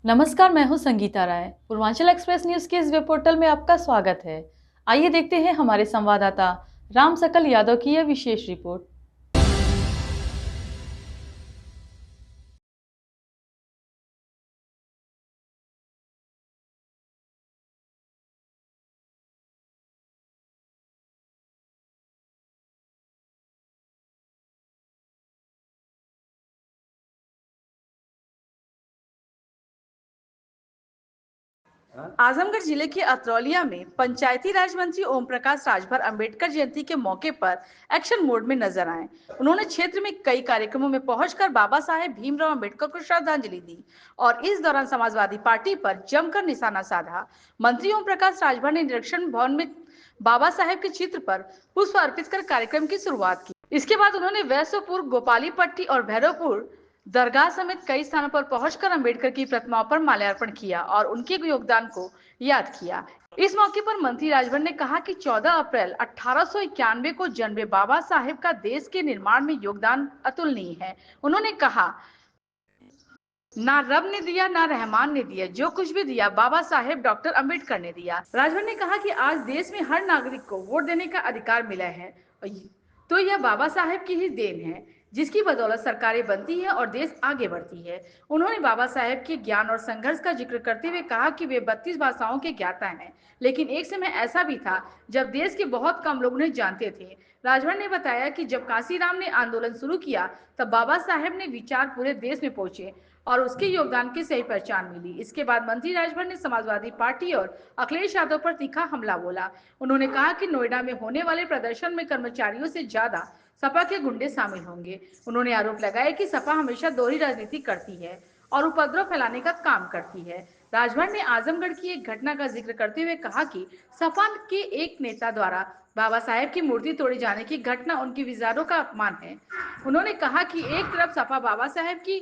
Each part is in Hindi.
नमस्कार, मैं हूं संगीता राय। पूर्वांचल एक्सप्रेस न्यूज के इस वेब पोर्टल में आपका स्वागत है। आइए देखते हैं हमारे संवाददाता राम सकल यादव की यह विशेष रिपोर्ट। आजमगढ़ जिले के अतरौलिया में पंचायती राज मंत्री ओम प्रकाश राजभर अंबेडकर जयंती के मौके पर एक्शन मोड में नजर आए। उन्होंने क्षेत्र में कई कार्यक्रमों में पहुंचकर बाबा साहेब भीमराव अंबेडकर को श्रद्धांजलि दी और इस दौरान समाजवादी पार्टी पर जमकर निशाना साधा। मंत्री ओम प्रकाश राजभर ने निरीक्षण भवन में बाबा साहेब के चित्र पर पुष्प अर्पित कर कार्यक्रम की शुरुआत की। इसके बाद उन्होंने वैश्यपुर, गोपालीपट्टी और भैरवपुर दरगाह समेत कई स्थानों पर पहुंचकर अंबेडकर की प्रतिमाओं पर माल्यार्पण किया और उनके योगदान को याद किया। इस मौके पर मंत्री राजभर ने कहा कि 14 अप्रैल 1891 को जन्मे बाबा साहेब का देश के निर्माण में योगदान अतुलनीय है। उन्होंने कहा, ना रब ने दिया ना रहमान ने दिया, जो कुछ भी दिया बाबा साहेब डॉक्टर अंबेडकर ने दिया। राजभर ने कहा कि आज देश में हर नागरिक को वोट देने का अधिकार मिला है तो यह बाबा साहेब की ही देन है, जिसकी बदौलत सरकारें बनती है और देश आगे बढ़ती है। उन्होंने बाबा साहेब के ज्ञान और संघर्ष का जिक्र करते हुए कहा कि वे 32 भाषाओं के ज्ञाता हैं, लेकिन एक समय ऐसा भी था जब देश के बहुत कम लोग उन्हें जानते थे। राजभर ने बताया कि जब कांसीराम ने आंदोलन शुरू किया तब बाबा साहेब ने विचार पूरे देश में पहुंचे और उसके योगदान की सही पहचान मिली। इसके बाद मंत्री राजभर ने समाजवादी पार्टी और अखिलेश यादव पर तीखा हमला बोला। उन्होंने कहा कि नोएडा में होने वाले प्रदर्शन में कर्मचारियों से ज्यादा सपा के गुंडे शामिल होंगे। उन्होंने आरोप लगाया कि सपा हमेशा दोहरी राजनीति करती है और उपद्रव फैलाने का काम करती है। राजभर ने आजमगढ़ की एक घटना का जिक्र करते हुए कहा कि सपा के एक नेता द्वारा बाबा साहेब की मूर्ति तोड़े जाने की घटना उनके विचारों का अपमान है। उन्होंने कहा कि एक तरफ सपा बाबा साहेब की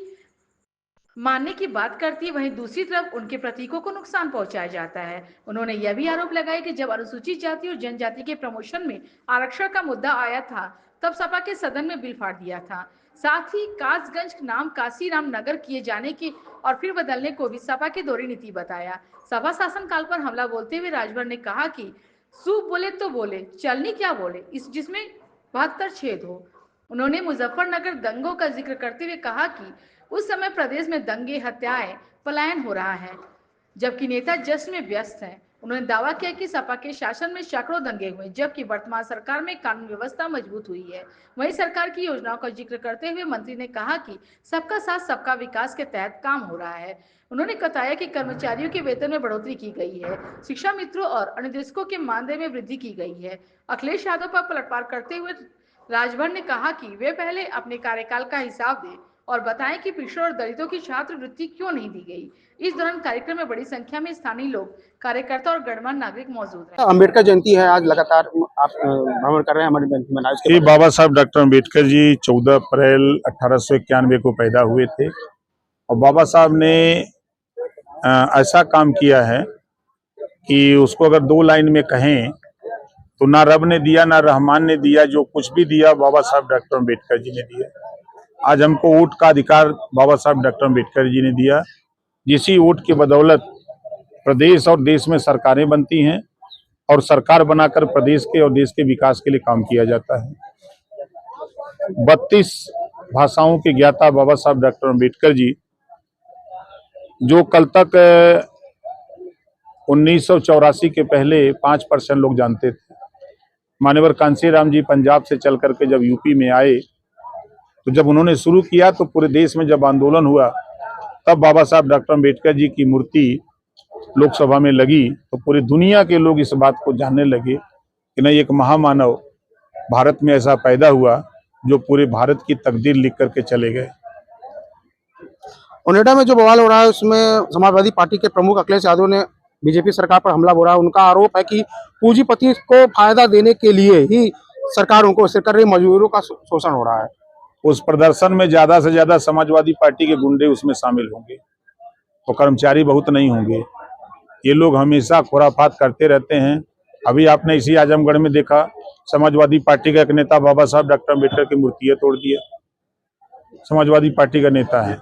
मानने की बात करती है, वहीं दूसरी तरफ उनके प्रतीकों को नुकसान पहुंचाया जाता है। उन्होंने यह भी आरोप लगाया कि जब अनुसूचित जाति और जनजाति के प्रमोशन में आरक्षण का मुद्दा आया था तब सपा के सदन में बिल फाड़ दिया था। साथ ही कासगंज नाम काशीराम नगर किए जाने की और फिर बदलने को भी सपा की दोहरी नीति बताया। सपा शासन काल पर हमला बोलते हुए राजभर ने कहा कि सूप बोले तो बोले, चलनी क्या बोले, इस जिसमें 72 छेद हो। उन्होंने मुजफ्फरनगर दंगों का जिक्र करते हुए कहा कि उस समय प्रदेश में दंगे, हत्याएं, पलायन हो रहा है, जबकि नेता जश्न में व्यस्त हैं। उन्होंने दावा किया कि सपा के शासन में सैकड़ों दंगे हुए, जबकि वर्तमान सरकार में कानून व्यवस्था मजबूत हुई है। वहीं सरकार की योजनाओं का जिक्र करते हुए मंत्री ने कहा कि सबका साथ सबका विकास के तहत काम हो रहा है। उन्होंने बताया कि कर्मचारियों के वेतन में बढ़ोतरी की गई है, शिक्षा मित्रों और अनुदेशकों के मानदेय में वृद्धि की गई है। अखिलेश यादव पर पलटवार करते हुए राजभर ने कहा कि वे पहले अपने कार्यकाल का हिसाब दें और बताएं कि पिछड़ों और दलितों की छात्रवृत्ति क्यों नहीं दी गई। इस दौरान कार्यक्रम में बड़ी संख्या में स्थानीय लोग, कार्यकर्ता और गणमान्य नागरिक मौजूद रहे। अम्बेडकर जयंती है, आज लगातार आप भ्रमण कर रहे हैं हमारी जयंती मनाने के ये बाबा साहब डॉक्टर अम्बेडकर जी 14 अप्रैल 1891 को पैदा हुए थे और बाबा साहब ने ऐसा काम किया है कि उसको अगर दो लाइन में कहें तो ना रब ने दिया ना रहमान ने दिया, जो कुछ भी दिया बाबा साहब डॉक्टर अम्बेडकर जी ने दिया। आज हमको वोट का अधिकार बाबा साहब डॉक्टर अम्बेडकर जी ने दिया, जिसी वोट की बदौलत प्रदेश और देश में सरकारें बनती हैं और सरकार बनाकर प्रदेश के और देश के विकास के लिए काम किया जाता है। 32 भाषाओं के ज्ञाता बाबा साहब डॉक्टर अम्बेडकर जी, जो कल तक 1984 के पहले 5% लोग जानते थे। मान्यवर कांसीराम जी पंजाब से चल करके जब यूपी में आए तो जब उन्होंने शुरू किया तो पूरे देश में जब आंदोलन हुआ तब बाबा साहब डॉक्टर अम्बेडकर जी की मूर्ति लोकसभा में लगी तो पूरी दुनिया के लोग इस बात को जानने लगे कि नहीं, एक महामानव भारत में ऐसा पैदा हुआ जो पूरे भारत की तकदीर लिख करके चले गए। नोएडा में जो बवाल हो रहा है उसमें समाजवादी पार्टी के प्रमुख अखिलेश यादव ने बीजेपी सरकार पर हमला बोला है। उनका आरोप है कि पूंजीपति को फायदा देने के लिए ही सरकार उनको ऐसे कर रही, मजदूरों का शोषण हो रहा है। उस प्रदर्शन में ज्यादा से ज्यादा समाजवादी पार्टी के गुंडे उसमें शामिल होंगे, तो कर्मचारी बहुत नहीं होंगे। ये लोग हमेशा खुराफात करते रहते हैं। अभी आपने इसी आजमगढ़ में देखा, समाजवादी पार्टी का एक नेता बाबा साहब डॉक्टर अम्बेडकर की मूर्तियां तोड़ दिया, समाजवादी पार्टी का नेता है।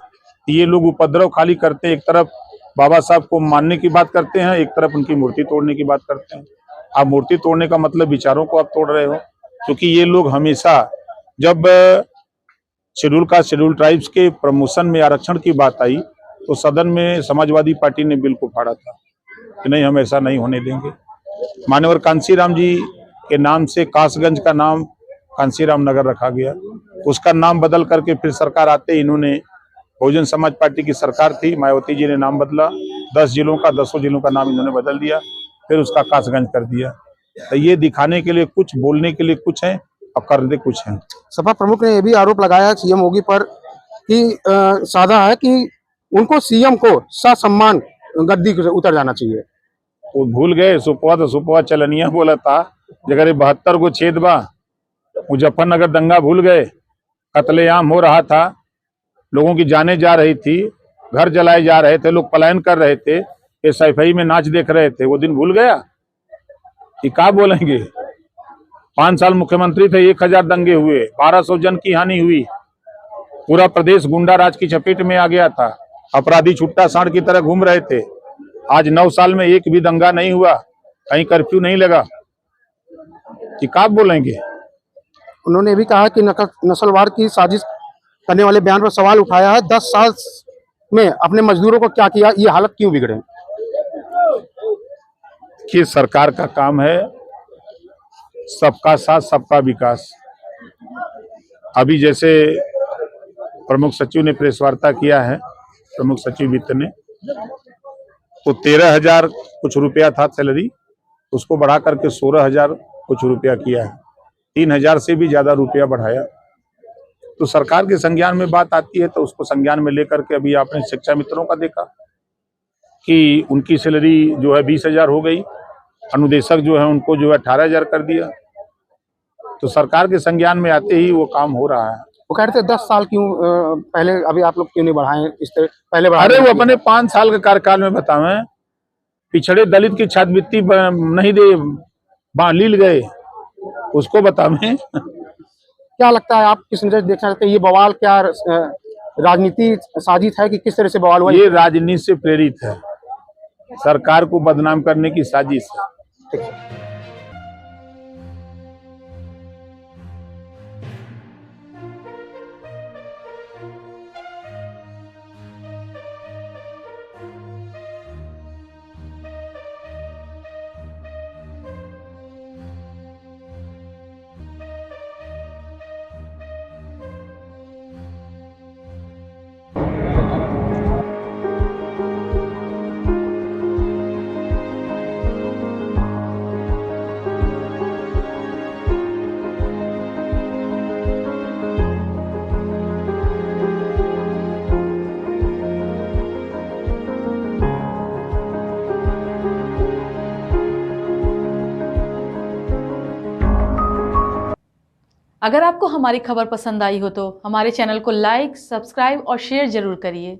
ये लोग उपद्रव खाली करते, एक तरफ बाबा साहब को मानने की बात करते हैं, एक तरफ उनकी मूर्ति तोड़ने की बात करते हैं। आप मूर्ति तोड़ने का मतलब विचारों को आप तोड़ रहे हो, क्योंकि ये लोग हमेशा जब शेड्यूल कास्ट शेड्यूल ट्राइब्स के प्रमोशन में आरक्षण की बात आई तो सदन में समाजवादी पार्टी ने बिल को फाड़ा था कि नहीं, हम ऐसा नहीं होने देंगे। मान्यवर कांसीराम जी के नाम से कासगंज का नाम कांसीराम नगर रखा गया, उसका नाम बदल करके फिर सरकार आते ही इन्होंने, बहुजन समाज पार्टी की सरकार थी, मायावती जी ने नाम बदला, 10 जिलों का 10 जिलों का नाम इन्होंने बदल दिया, फिर उसका कासगंज कर दिया। तो ये दिखाने के लिए कुछ, बोलने के लिए कुछ है और करने कुछ है। सपा प्रमुख ने यह भी आरोप लगाया सीएम योगी पर कि साधा है कि उनको सीएम को ससम्मान गद्दी से उतर जाना चाहिए। वो भूल गए, सुपवा तो सुपवा चलनिया बोला था, जगह 72 को छेद बा, मुजफ्फरनगर दंगा भूल गए, कत्लेआम हो रहा था, लोगों की जानें जा रही थी, घर जलाए जा रहे थे, लोग पलायन कर रहे थे, SFI में नाच देख रहे थे, वो दिन भूल गया कि क्या बोलेंगे। 5 साल मुख्यमंत्री थे, 1000 दंगे हुए, 1200 जन की हानि हुई, पूरा प्रदेश गुंडा राज की चपेट में आ गया था, अपराधी छुट्टा सांड की तरह घूम रहे थे। आज 9 साल में एक भी दंगा नहीं हुआ, कहीं कर्फ्यू नहीं लगा, कि क्या बोलेंगे। उन्होंने ये भी कहा कि नस्लवाद की साजिश करने वाले बयान पर सवाल उठाया है, 10 साल में अपने मजदूरों को क्या किया, ये हालत क्यों बिगड़े। कि सरकार का काम है सबका साथ सबका विकास। अभी जैसे प्रमुख सचिव ने प्रेस वार्ता किया है, प्रमुख सचिव वित्त ने, तो 13,000 कुछ रुपया था सैलरी, उसको बढ़ा करके 16,000 कुछ रुपया किया है, 3,000 से भी ज्यादा रुपया बढ़ाया। तो सरकार के संज्ञान में बात आती है तो उसको संज्ञान में लेकर के, अभी आपने शिक्षा मित्रों का देखा कि उनकी सैलरी जो है 20,000 हो गई, अनुदेशक जो है उनको जो है 18,000 कर दिया। तो सरकार के संज्ञान में आते ही वो काम हो रहा है। वो कह रहे थे 10 साल क्यों पहले, अभी आप लोग क्यों नहीं बढ़ाएं इस तरह पहले बढ़ा। अरे वो अपने 5 साल के कार्यकाल में बतावें, पिछड़े दलित की छात्रवृत्ति नहीं दे लील गए, उसको बतावें। क्या लगता है, आप किस नजर देखना चाहते हैं, ये बवाल क्या राजनीति साजिश है कि किस तरह से बवाल हुआ? ये राजनीति से प्रेरित है, सरकार को बदनाम करने की साजिश है। अगर आपको हमारी खबर पसंद आई हो तो हमारे चैनल को लाइक, सब्सक्राइब और शेयर जरूर करिए।